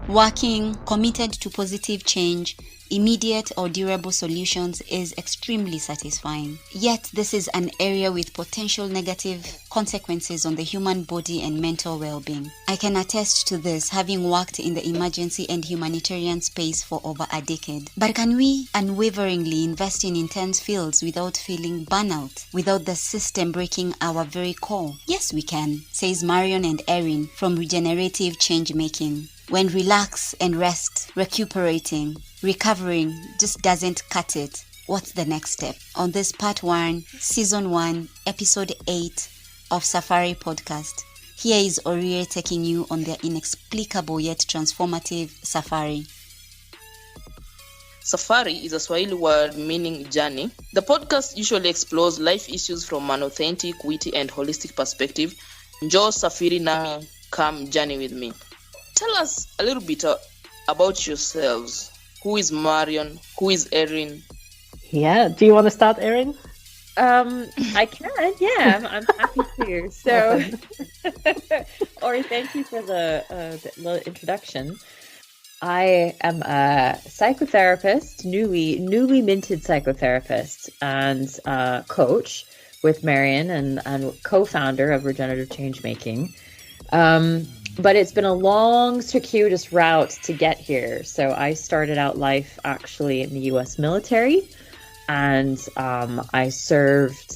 Working committed to positive change, immediate or durable solutions is extremely satisfying. Yet this is an area with potential negative consequences on the human body and mental well-being. I can attest to this, having worked in the emergency and humanitarian space for over a decade. But can we unwaveringly invest in intense fields without feeling burnout, without the system breaking our very core? Yes, we can, says Marion and Erin from Regenerative Change Making. When relax and rest, recuperating, recovering just doesn't cut it, what's the next step? On this part 1, season 1, episode 8 of Safari podcast, here is Orie taking you on their inexplicable yet transformative safari. Safari is a Swahili word meaning journey. The podcast usually explores life issues from an authentic, witty, and holistic perspective. Njoo safiri nami, come journey with me. Tell us a little bit about yourselves. Who is Marion? Who is Erin? Yeah, do you want to start, Erin? I can, yeah, I'm happy to. So, Orie, thank you for the introduction. I am a psychotherapist, newly minted psychotherapist and coach with Marion and co-founder of Regenerative Change Making. But it's been a long, circuitous route to get here. So I started out life actually in the U.S. military, and I served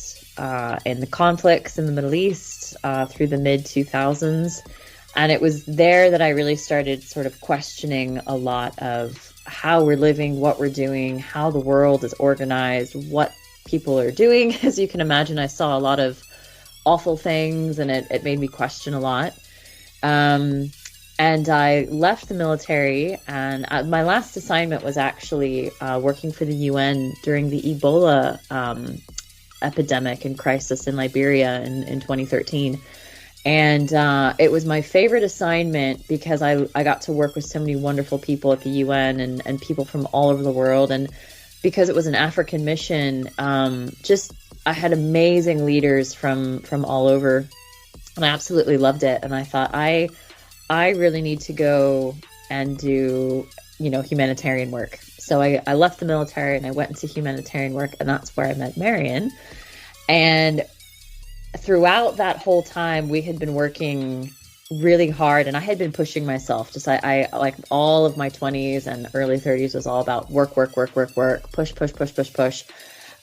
in the conflicts in the Middle East through the mid-2000s. And it was there that I really started sort of questioning a lot of how we're living, what we're doing, how the world is organized, what people are doing. As you can imagine, I saw a lot of awful things, and it made me question a lot. And I left the military, and my last assignment was actually working for the UN during the Ebola epidemic and crisis in Liberia in 2013. And it was my favorite assignment because I got to work with so many wonderful people at the UN and people from all over the world. And because it was an African mission, I had amazing leaders from all over. And I absolutely loved it. And I thought, I really need to go and do, humanitarian work. So I left the military and I went into humanitarian work, and that's where I met Marion. And throughout that whole time, we had been working really hard, and I had been pushing myself. I like all of my 20s and early 30s was all about work, push.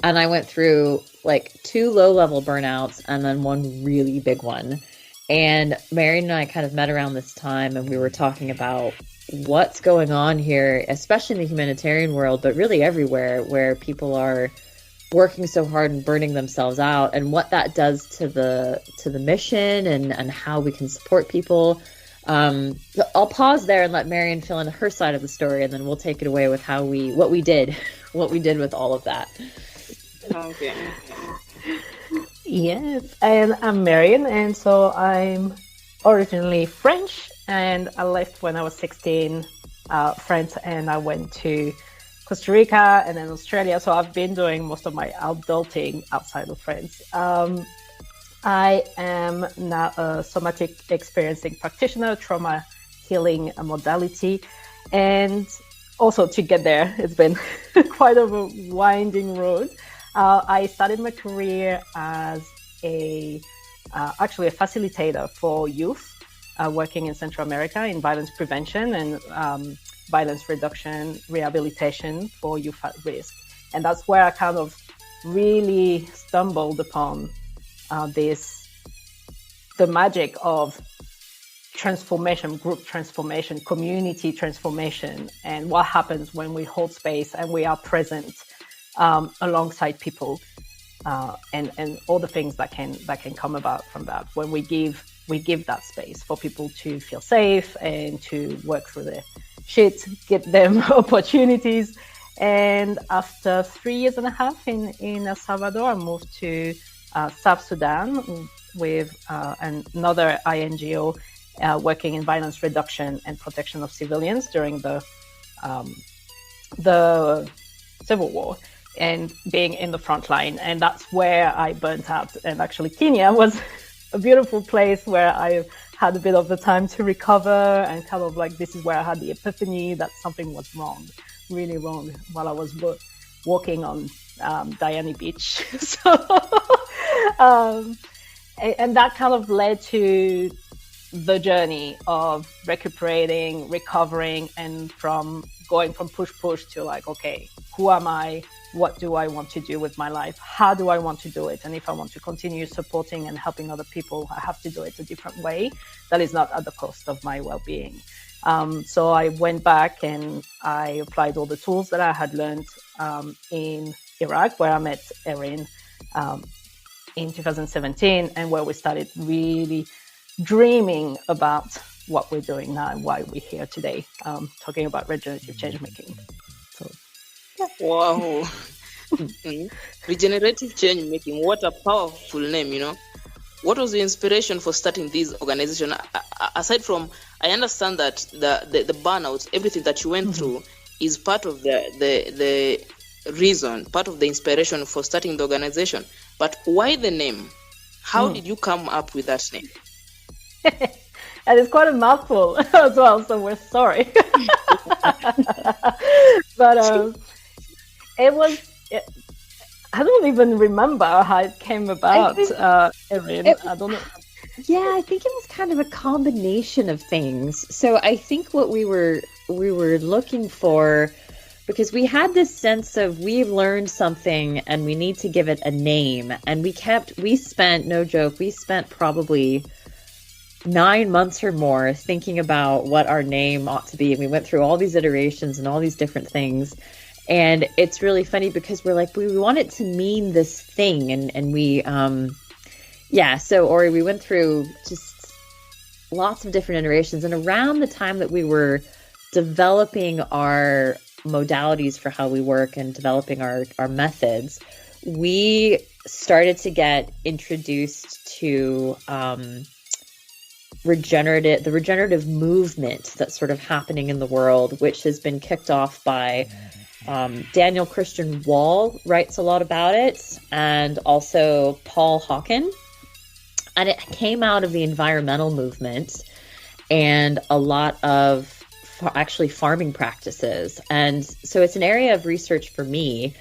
And I went through like 2 low-level burnouts and then one really big one. And Marion and I kind of met around this time, and we were talking about what's going on here, especially in the humanitarian world, but really everywhere, where people are working so hard and burning themselves out, and what that does to the mission and how we can support people. So I'll pause there and let Marion fill in her side of the story, and then we'll take it away with what we did with all of that. Okay. Yes, and I'm Marion, and so I'm originally French, and I left when I was 16, France, and I went to Costa Rica and then Australia. So I've been doing most of my adulting outside of France. I am now a somatic experiencing practitioner, trauma healing modality, and also to get there, it's been quite a winding road. I started my career as actually a facilitator for youth working in Central America in violence prevention and violence reduction, rehabilitation for youth at risk. And that's where I kind of really stumbled upon the magic of transformation, group transformation, community transformation, and what happens when we hold space and we are present alongside people, and all the things that can come about from that when we give that space for people to feel safe and to work through their shit, get them opportunities. And after 3 years and a half in El Salvador, I moved to South Sudan with another INGO working in violence reduction and protection of civilians during the civil war, and being in the front line. And that's where I burnt out. And actually Kenya was a beautiful place where I had a bit of the time to recover, and kind of like this is where I had the epiphany that something was wrong, really wrong, while I was walking on Diani Beach. So, and that kind of led to the journey of recuperating, recovering, and from going from push to like, okay, who am I? What do I want to do with my life? How do I want to do it? And if I want to continue supporting and helping other people, I have to do it a different way that is not at the cost of my well-being. So I went back and I applied all the tools that I had learned in Iraq, where I met Erin in 2017, and where we started really dreaming about what we're doing now and why we're here today, talking about regenerative change making. So, yeah. Wow. Regenerative change making, what a powerful name, you know. What was the inspiration for starting this organization? Aside from, I understand that the burnout, everything that you went through is part of the reason, part of the inspiration for starting the organization. But why the name? How did you come up with that name? And it's quite a mouthful as well, so we're sorry. But it was, I don't even remember how it came about, Erin. I don't know. Yeah, I think it was kind of a combination of things. So I think what we were looking for, because we had this sense of we've learned something and we need to give it a name. And we spent, no joke, we spent probably 9 months or more thinking about what our name ought to be. And we went through all these iterations and all these different things. And it's really funny because we're like, we want it to mean this thing. And we, so Orie, we went through just lots of different iterations. And around the time that we were developing our modalities for how we work and developing our methods, we started to get introduced to the regenerative movement that's sort of happening in the world, which has been kicked off by Daniel Christian Wall writes a lot about it, and also Paul Hawken. And it came out of the environmental movement and a lot of actually farming practices. And so it's an area of research for me.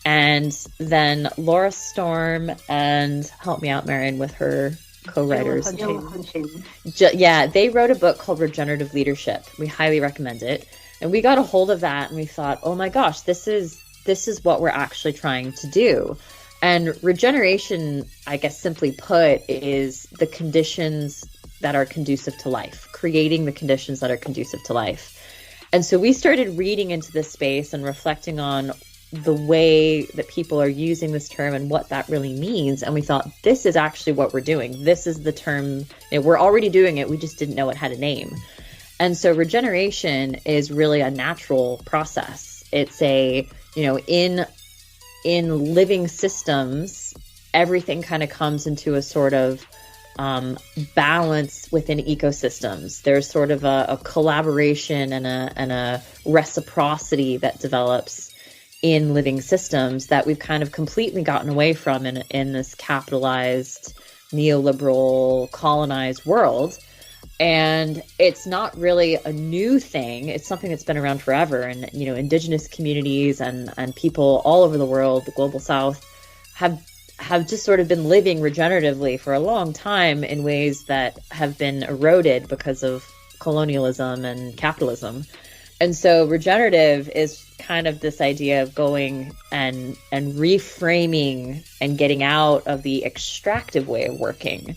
And then Laura Storm and, help me out, Marion, with her co-writers. They wrote a book called Regenerative Leadership. We highly recommend it. And we got a hold of that and we thought, oh my gosh, this is what we're actually trying to do. And regeneration, I guess simply put, is the conditions that are conducive to life, creating the conditions that are conducive to life. And so we started reading into this space and reflecting on the way that people are using this term and what that really means. And we thought, this is actually what we're doing. This is the term, we're already doing it. We just didn't know it had a name. And so regeneration is really a natural process. It's in living systems, everything kind of comes into a sort of balance within ecosystems. There's sort of a collaboration and a reciprocity that develops in living systems that we've kind of completely gotten away from in this capitalized, neoliberal, colonized world. And it's not really a new thing. It's something that's been around forever. And, indigenous communities and people all over the world, the global south, have just sort of been living regeneratively for a long time in ways that have been eroded because of colonialism and capitalism. And so regenerative is kind of this idea of going and reframing and getting out of the extractive way of working.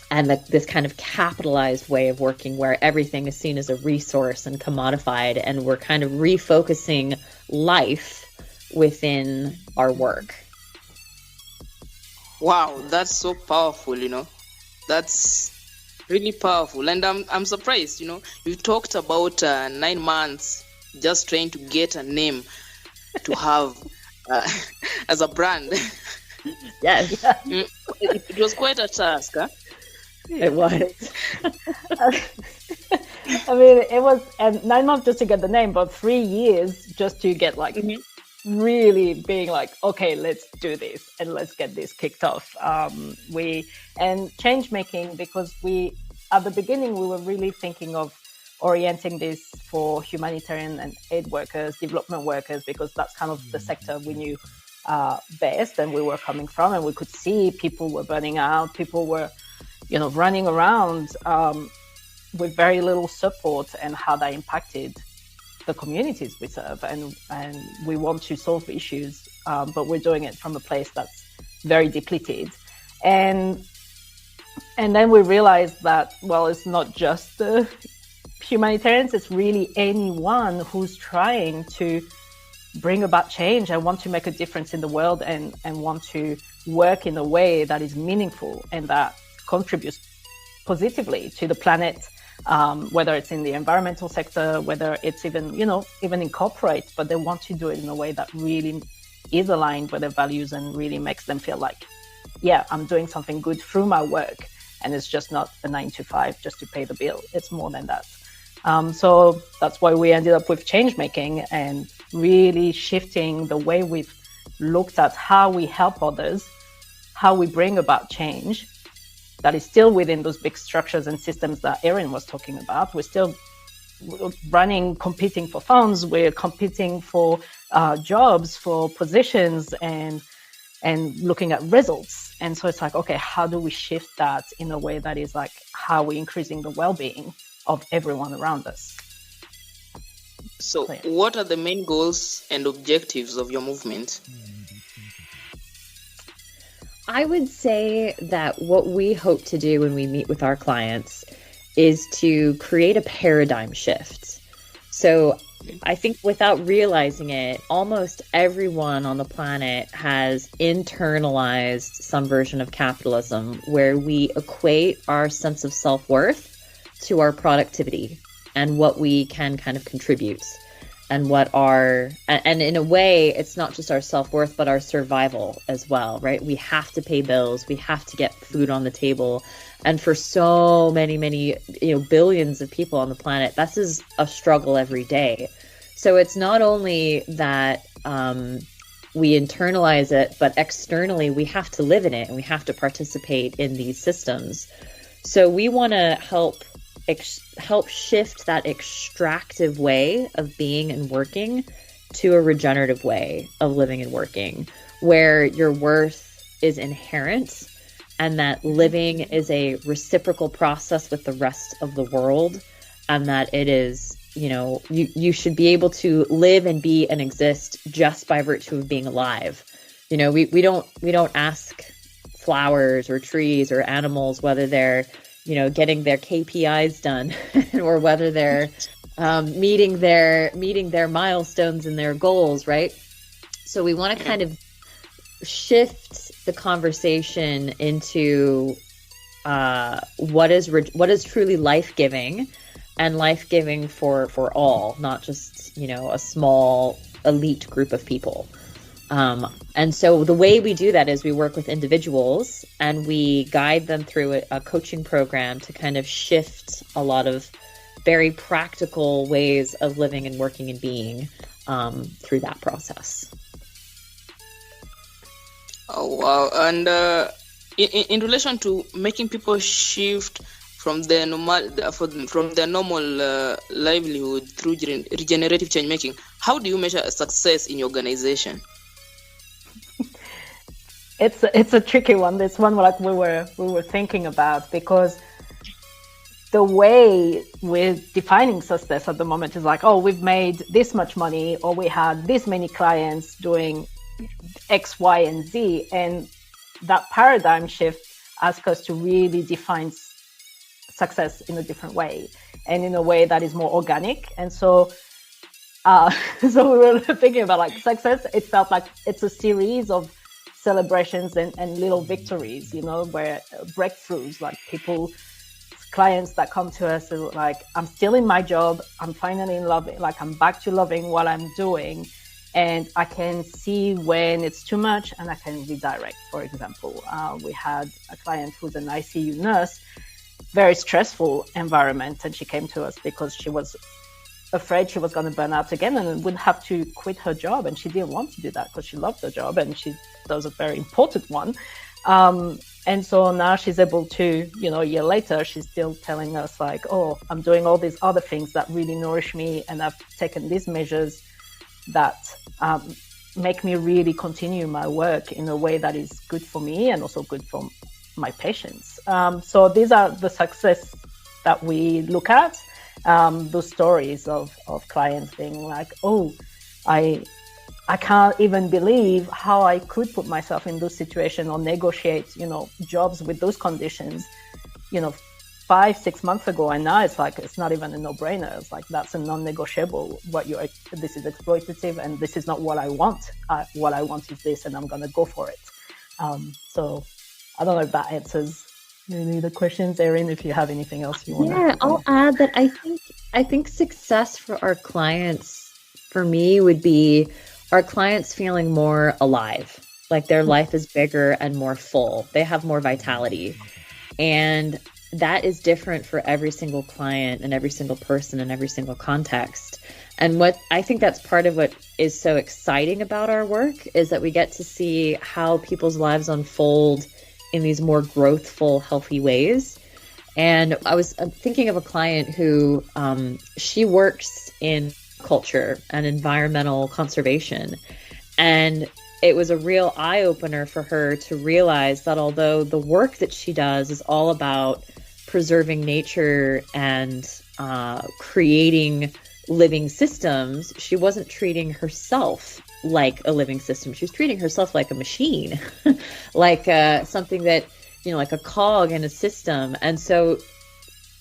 And this kind of capitalized way of working where everything is seen as a resource and commodified, and we're kind of refocusing life within our work. Wow, that's so powerful, That's really powerful. And I'm surprised, you talked about 9 months just trying to get a name to have as a brand. Yes. It was quite a task, huh? It was. I mean, it was 9 months just to get the name, but 3 years just to get really being like, okay, let's do this and let's get this kicked off. And change making, because at the beginning we were really thinking of orienting this for humanitarian and aid workers, development workers, because that's kind of the sector we knew best and we were coming from, and we could see people were burning out, people were, running around with very little support, and how that impacted the communities we serve, and we want to solve issues, but we're doing it from a place that's very depleted. And then we realized that, well, it's not just the humanitarians, it's really anyone who's trying to bring about change and want to make a difference in the world, and want to work in a way that is meaningful and that contributes positively to the planet, whether it's in the environmental sector, whether it's even in corporate, but they want to do it in a way that really is aligned with their values and really makes them feel like, yeah, I'm doing something good through my work, and it's just not a 9 to 5 just to pay the bill. It's more than that. So that's why we ended up with change making and really shifting the way we've looked at how we help others, how we bring about change that is still within those big structures and systems that Erin was talking about. We're still competing for funds, we're competing for jobs, for positions, and looking at results. And so it's like, okay, how do we shift that in a way that is like how we're increasing the well-being of everyone around us? So what are the main goals and objectives of your movement? I would say that what we hope to do when we meet with our clients is to create a paradigm shift. So I think without realizing it, almost everyone on the planet has internalized some version of capitalism where we equate our sense of self-worth to our productivity and what we can kind of contribute. And and in a way, it's not just our self-worth, but our survival as well, right? We have to pay bills. We have to get food on the table. And for so many, billions of people on the planet, this is a struggle every day. So it's not only that we internalize it, but externally we have to live in it and we have to participate in these systems. So we want to help shift that extractive way of being and working to a regenerative way of living and working, where your worth is inherent and that living is a reciprocal process with the rest of the world, and that it is, you should be able to live and be and exist just by virtue of being alive. We don't ask flowers or trees or animals whether they're getting their KPIs done or whether they're meeting their milestones and their goals, right? So we want to kind of shift the conversation into what is truly life-giving, and life-giving for all, not just a small elite group of people. And so the way we do that is we work with individuals and we guide them through a coaching program to kind of shift a lot of very practical ways of living and working and being through that process. Oh, wow. And in relation to making people shift from their normal livelihood through regenerative change making, how do you measure success in your organization? It's a tricky one. It's one like we were thinking about, because the way we're defining success at the moment is like, oh, we've made this much money, or we had this many clients doing X, Y, and Z. And that paradigm shift asks us to really define success in a different way, and in a way that is more organic. And so so we were thinking about like success. It felt like it's a series of celebrations and little victories, where breakthroughs, like clients that come to us are like, I'm still in my job, I'm finally in love, like I'm back to loving what I'm doing, and I can see when it's too much and I can redirect. For example, we had a client who's an ICU nurse, very stressful environment, and she came to us because she was afraid she was going to burn out again and would have to quit her job. And she didn't want to do that because she loved her job and she does a very important one. And so now she's able to, a year later, she's still telling us like, oh, I'm doing all these other things that really nourish me. And I've taken these measures that make me really continue my work in a way that is good for me and also good for my patients. So these are the success that we look at, those stories of clients being like, oh, I can't even believe how I could put myself in those situations or negotiate, jobs with those conditions, 5-6 months ago. And now it's like, it's not even a no-brainer. It's like, that's a non-negotiable. This is exploitative and this is not what I want. What I want is this and I'm going to go for it. So I don't know if that answers any of the questions, Erin, if you have anything else you want to. Yeah, I'll add that I think success for our clients, for me, would be our clients feeling more alive, like their life is bigger and more full. They have more vitality. And that is different for every single client and every single person in every single context. And what I think that's part of what is so exciting about our work is that we get to see how people's lives unfold in these more growthful, healthy ways. And I was thinking of a client who she works in culture and environmental conservation. And it was a real eye-opener for her to realize that although the work that she does is all about preserving nature and creating living systems, she wasn't treating herself like a living system. She was treating herself like a machine, like something that, like a cog in a system. And so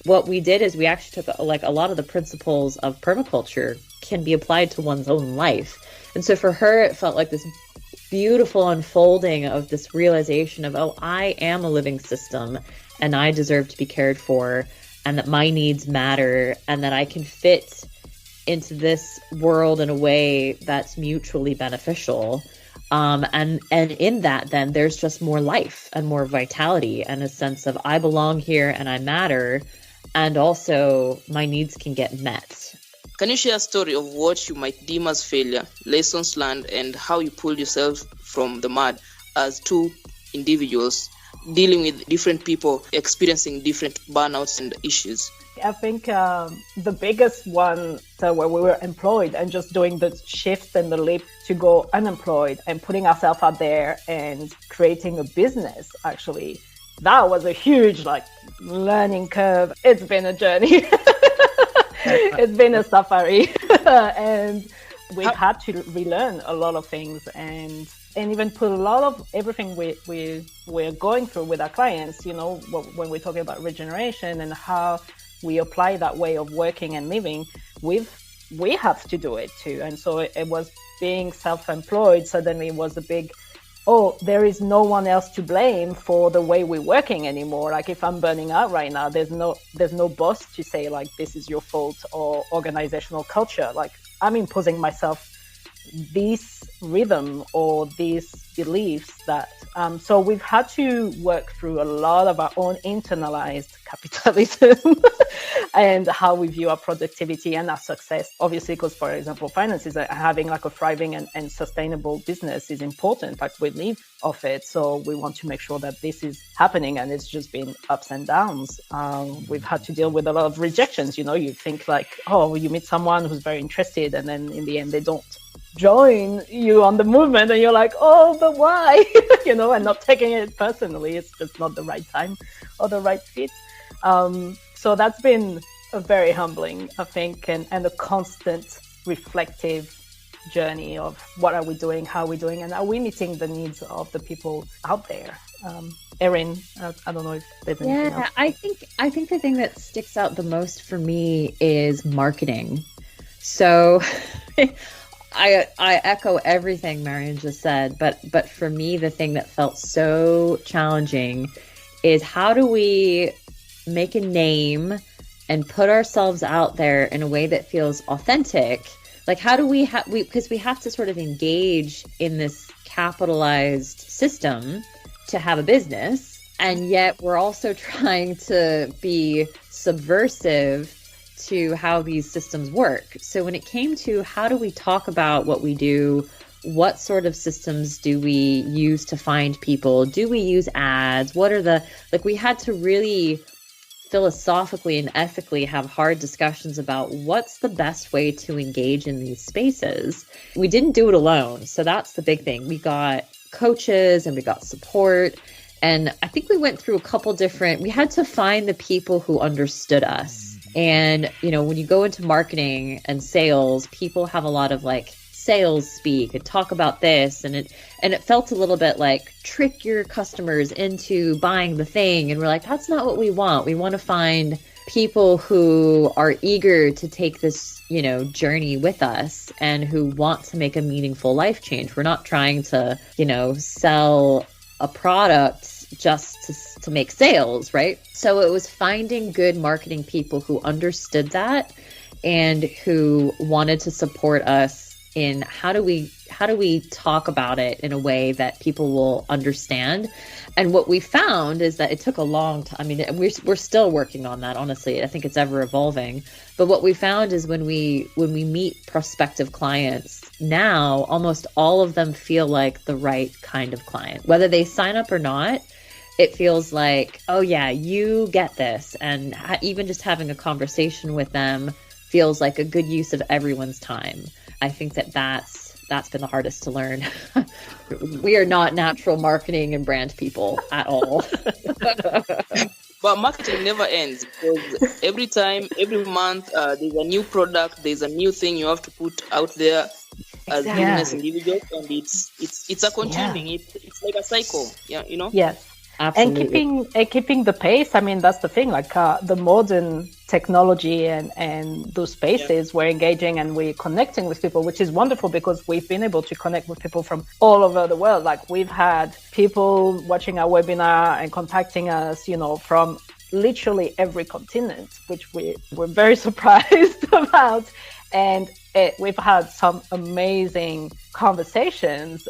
what we did is we actually took a lot of the principles of permaculture can be applied to one's own life. And so for her, it felt like this beautiful unfolding of this realization of, oh, I am a living system and I deserve to be cared for and that my needs matter and that I can fit into this world in a way that's mutually beneficial. And in that, then there's just more life and more vitality and a sense of I belong here and I matter. And also my needs can get met. Can you share a story of what you might deem as failure, lessons learned, and how you pulled yourself from the mud as two individuals dealing with different people, experiencing different burnouts and issues? I think the biggest one where we were employed and just doing the shift and the leap to go unemployed and putting ourselves out there and creating a business, actually, that was a huge learning curve. It's been a journey. It's been a safari. And we've had to relearn a lot of things and even put a lot of everything we're going through with our clients, when we're talking about regeneration and how we apply that way of working and living, we have to do it too. And so it was being self-employed suddenly was a big, there is no one else to blame for the way we're working anymore. Like if I'm burning out right now, there's no boss to say this is your fault or organizational culture. I'm imposing myself this rhythm or these beliefs that so we've had to work through a lot of our own internalized capitalism and how we view our productivity and our success, obviously, because for example finances, having a thriving and sustainable business is important. We live off it, so we want to make sure that this is happening, and it's just been ups and downs. We've had to deal with a lot of rejections. You think you meet someone who's very interested and then in the end they don't join you on the movement and you're like, but why? And not taking it personally. It's just not the right time or the right fit. So that's been a very humbling, I think, and a constant reflective journey of what are we doing, how are we doing, and are we meeting the needs of the people out there? Erin, I don't know if there's anything else. I think the thing that sticks out the most for me is marketing. So I echo everything Marion just said, but for me, the thing that felt so challenging is how do we make a name and put ourselves out there in a way that feels authentic? How do we because we have to sort of engage in this capitalized system to have a business, and yet we're also trying to be subversive to how these systems work. So when it came to how do we talk about what we do, what sort of systems do we use to find people? Do we use ads? What are the, like, we had to really philosophically and ethically have hard discussions about what's the best way to engage in these spaces. We didn't do it alone. So that's the big thing. We got coaches and we got support. And I think we went through a couple different, we had to find the people who understood us. And, you know, when you go into marketing and sales, people have a lot of like sales speak and talk about this. And it felt a little bit like trick your customers into buying the thing. And we're like, that's not what we want. We want to find people who are eager to take this, you know, journey with us and who want to make a meaningful life change. We're not trying to, you know, sell a product just to make sales, right? So it was finding good marketing people who understood that and who wanted to support us in how do we talk about it in a way that people will understand. And what we found is that it took a long time. I mean, we're still working on that, honestly. I think it's ever evolving. But what we found is when we meet prospective clients now, almost all of them feel like the right kind of client. Whether they sign up or not, it feels like, oh yeah, you get this. And even just having a conversation with them feels like a good use of everyone's time. I think that's been the hardest to learn. We are not natural marketing and brand people at all. But marketing never ends, because every time, every month, there's a new product, there's a new thing you have to put out there as business individuals, and it's a continuing. It's like a cycle. Yeah, you know. Yes. Absolutely. And keeping the pace. I mean, that's the thing. Like the modern technology and those spaces, we're engaging and we're connecting with people, which is wonderful because we've been able to connect with people from all over the world. Like we've had people watching our webinar and contacting us, you know, from literally every continent, which we were very surprised about. And we've had some amazing conversations,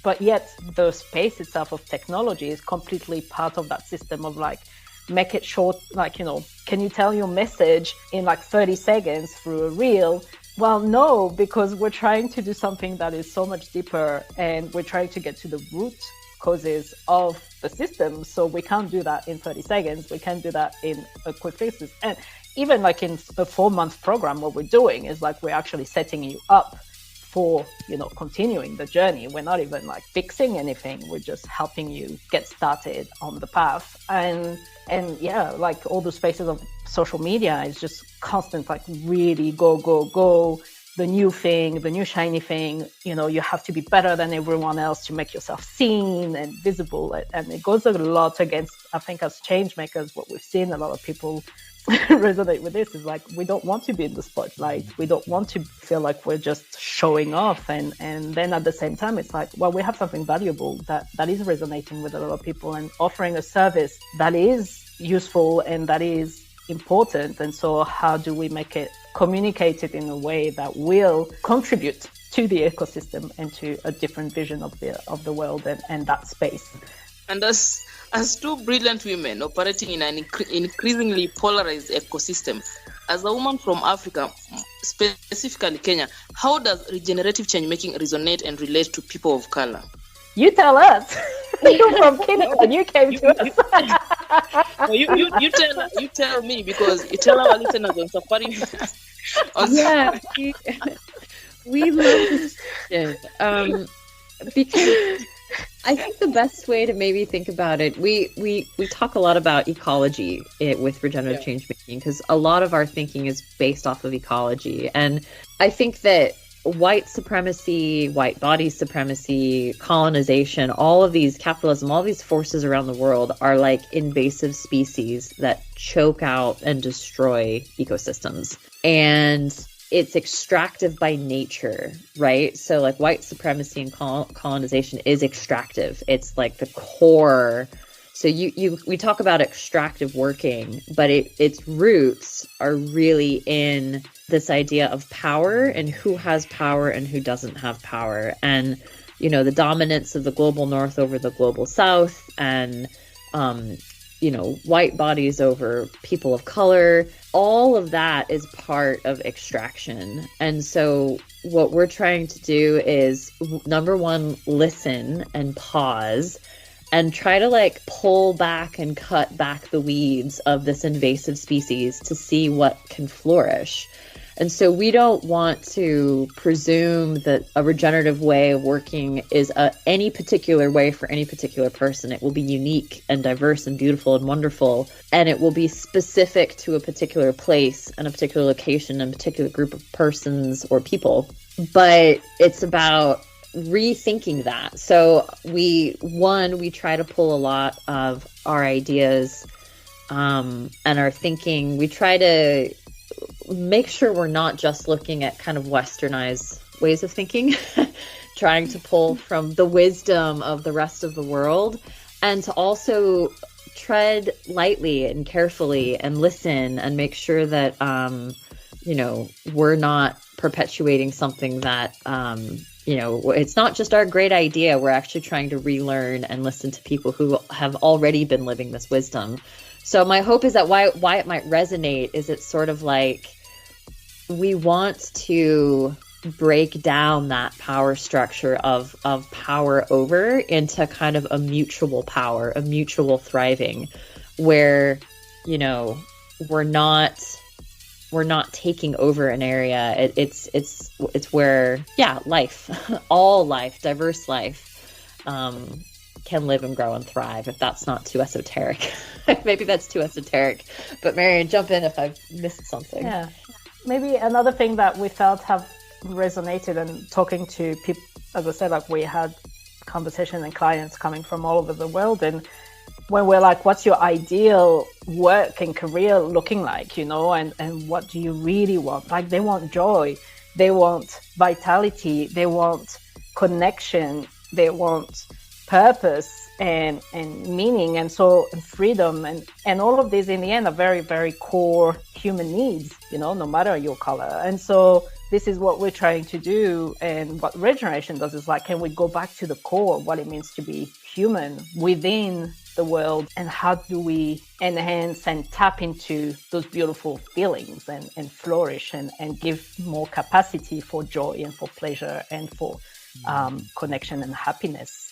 but yet the space itself of technology is completely part of that system of like, make it short, like, you know, can you tell your message in like 30 seconds through a reel? Well, no, because we're trying to do something that is so much deeper and we're trying to get to the root causes of the system. So we can't do that in 30 seconds. We can't do that in a quick fixes. And even like in a 4-month program, what we're doing is like, we're actually setting you up for, you know, continuing the journey. We're not even like fixing anything. We're just helping you get started on the path. And yeah, like all the spaces of social media is just constant, like really go, the new thing, the new shiny thing. You know, you have to be better than everyone else to make yourself seen and visible. And it goes a lot against, I think, as change makers, what we've seen a lot of people resonate with this is like, we don't want to be in the spotlight. We don't want to feel like we're just showing off. And then at the same time, it's like, well, we have something valuable that is resonating with a lot of people and offering a service that is useful and that is important. And so how do we make it communicate it in a way that will contribute to the ecosystem and to a different vision of the world and that space? And as two brilliant women operating in an increasingly polarized ecosystem, as a woman from Africa, specifically Kenya, how does regenerative change making resonate and relate to people of color? You tell us. You're from Kenya and you came to us. No, you tell me, because you tell our listeners on Safari. Yeah, we love this question. Because I think the best way to maybe think about it, we talk a lot about ecology with regenerative change making, because a lot of our thinking is based off of ecology. And I think that white supremacy, white body supremacy, colonization, all of these, capitalism, all these forces around the world are like invasive species that choke out and destroy ecosystems. And it's extractive by nature, right? So like white supremacy and colonization is extractive. It's like the core. So we talk about extractive working, but its roots are really in this idea of power and who has power and who doesn't have power. And, you know, the dominance of the global north over the global south, and white bodies over people of color. All of that is part of extraction. And so what we're trying to do is, number one, listen and pause and try to pull back and cut back the weeds of this invasive species to see what can flourish. And so we don't want to presume that a regenerative way of working is any particular way for any particular person. It will be unique and diverse and beautiful and wonderful, and it will be specific to a particular place and a particular location and a particular group of persons or people. But it's about rethinking that. So we try to pull a lot of our ideas and our thinking. We try to make sure we're not just looking at kind of westernized ways of thinking, trying to pull from the wisdom of the rest of the world, and to also tread lightly and carefully and listen and make sure that, we're not perpetuating something that, it's not just our great idea. We're actually trying to relearn and listen to people who have already been living this wisdom. So my hope is that why it might resonate is it's sort of like we want to break down that power structure of power over into kind of a mutual power, a mutual thriving, where, we're not taking over an area. It's where, life, all life, diverse life, can live and grow and thrive, if that's not too esoteric. Maybe that's too esoteric. But Marian, jump in if I've missed something. Yeah. Maybe another thing that we felt have resonated, and talking to people, as I said, we had conversation and clients coming from all over the world, and when we're like, what's your ideal work and career looking like, and what do you really want? They want joy, they want vitality, they want connection, they want purpose and meaning, and freedom, and all of these in the end are very, very core human needs, no matter your color. And so this is what we're trying to do, and what regeneration does is can we go back to the core, what it means to be human within the world, and how do we enhance and tap into those beautiful feelings and flourish and give more capacity for joy and for pleasure and for connection and happiness.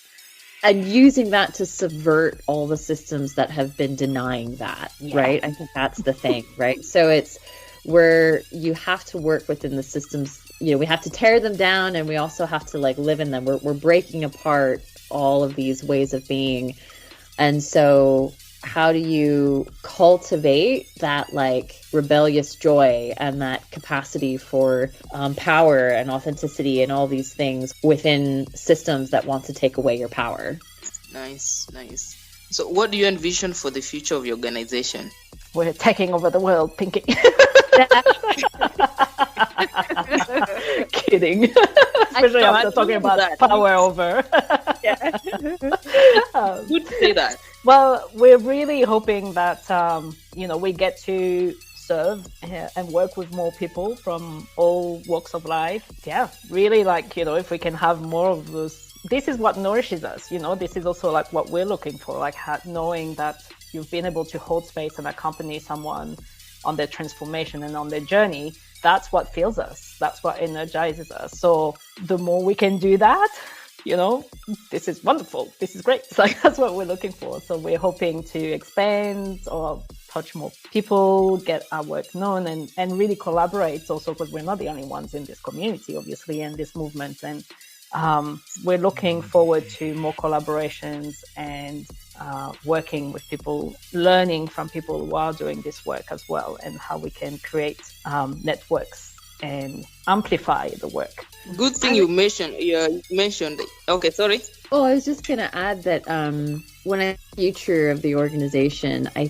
And using that to subvert all the systems that have been denying that, right? I think that's the thing, right? So it's where you have to work within the systems, we have to tear them down, and we also have to live in them. We're breaking apart all of these ways of being. And so how do you cultivate that rebellious joy and that capacity for power and authenticity and all these things within systems that want to take away your power? Nice. So what do you envision for the future of your organization? We're taking over the world, Pinky. Kidding. Especially after talking about power over. Good to say that. Well, we're really hoping that, we get to serve and work with more people from all walks of life. Yeah, really if we can have more of those. This is what nourishes us, this is also what we're looking for, knowing that you've been able to hold space and accompany someone on their transformation and on their journey. That's what fills us. That's what energizes us. So the more we can do that, this is wonderful. This is great. That's what we're looking for. So we're hoping to expand or touch more people, get our work known, and really collaborate also, because we're not the only ones in this community, obviously, and this movement. And we're looking forward to more collaborations and working with people, learning from people who are doing this work as well, and how we can create networks and amplify the work. Good thing you mentioned. Okay, sorry. Oh, I was just going to add that when I future of the organization, I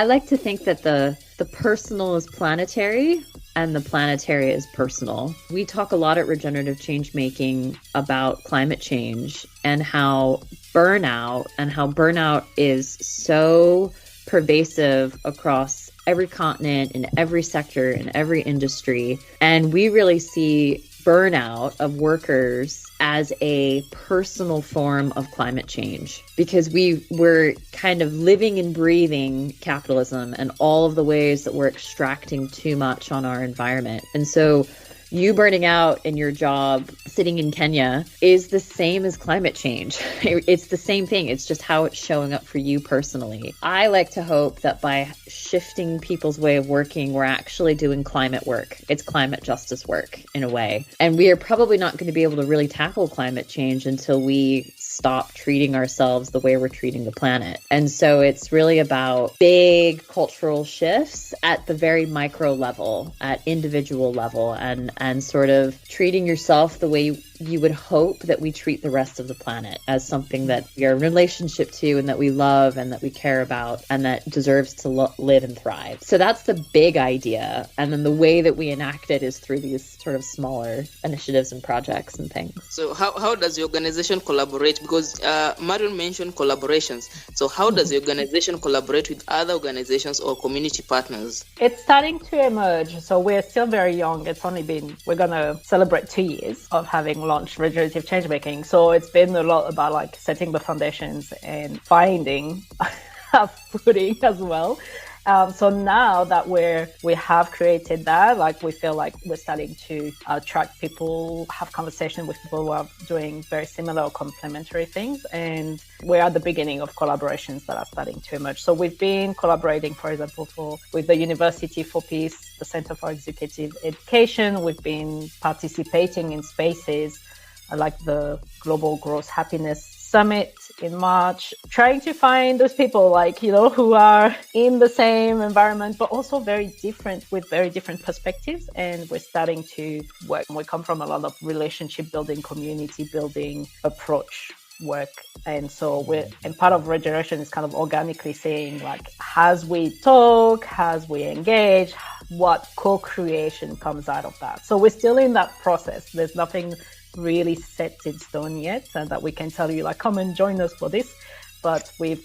like to think that the personal is planetary and the planetary is personal. We talk a lot at Regenerative Change Making about climate change and how burnout is so pervasive across every continent, in every sector, in every industry. And we really see burnout of workers as a personal form of climate change, because we're kind of living and breathing capitalism and all of the ways that we're extracting too much on our environment. And so you burning out in your job sitting in Kenya is the same as climate change. It's the same thing. It's just how it's showing up for you personally. I like to hope that by shifting people's way of working, we're actually doing climate work. It's climate justice work in a way. And we are probably not going to be able to really tackle climate change until we stop treating ourselves the way we're treating the planet. And so it's really about big cultural shifts at the very micro level, at individual level, and sort of treating yourself the way you would hope that we treat the rest of the planet, as something that we are in relationship to and that we love and that we care about and that deserves to live and thrive. So that's the big idea. And then the way that we enact it is through these sort of smaller initiatives and projects and things. So how does the organization collaborate? Because Marion mentioned collaborations. So how does the organization collaborate with other organizations or community partners? It's starting to emerge. So we're still very young. We're going to celebrate 2 years of having launched regenerative changemaking. So it's been a lot about like setting the foundations and finding a footing as well. So now that we have created that, like we feel like we're starting to attract people, have conversation with people who are doing very similar or complementary things. And we're at the beginning of collaborations that are starting to emerge. So we've been collaborating, for example, with the University for Peace, the Center for Executive Education. We've been participating in spaces like the Global Gross Happiness Summit in March, trying to find those people who are in the same environment, but also very different, with very different perspectives. And we're starting to work. We come from a lot of relationship building, community building approach work. And so part of regeneration is kind of organically saying, like, as we talk, as we engage, what co-creation comes out of that. So we're still in that process. There's nothing really set in stone yet, and that we can tell you, like, come and join us for this. But we've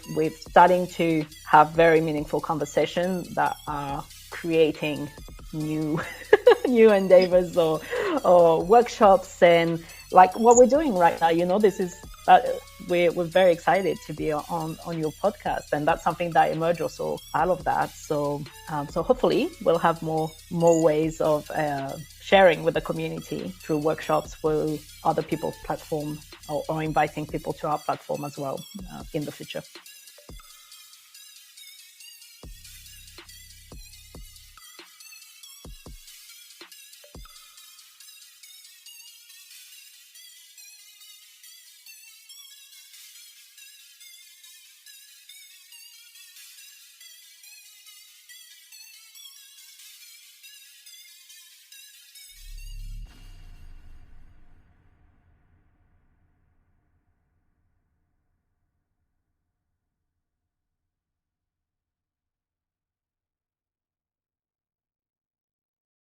starting to have very meaningful conversations that are creating new endeavors or workshops, and like what we're doing right now. This is we're very excited to be on your podcast, and that's something that emerged also out of that. So hopefully we'll have more ways of sharing with the community through workshops, with other people's platform, or inviting people to our platform as well in the future.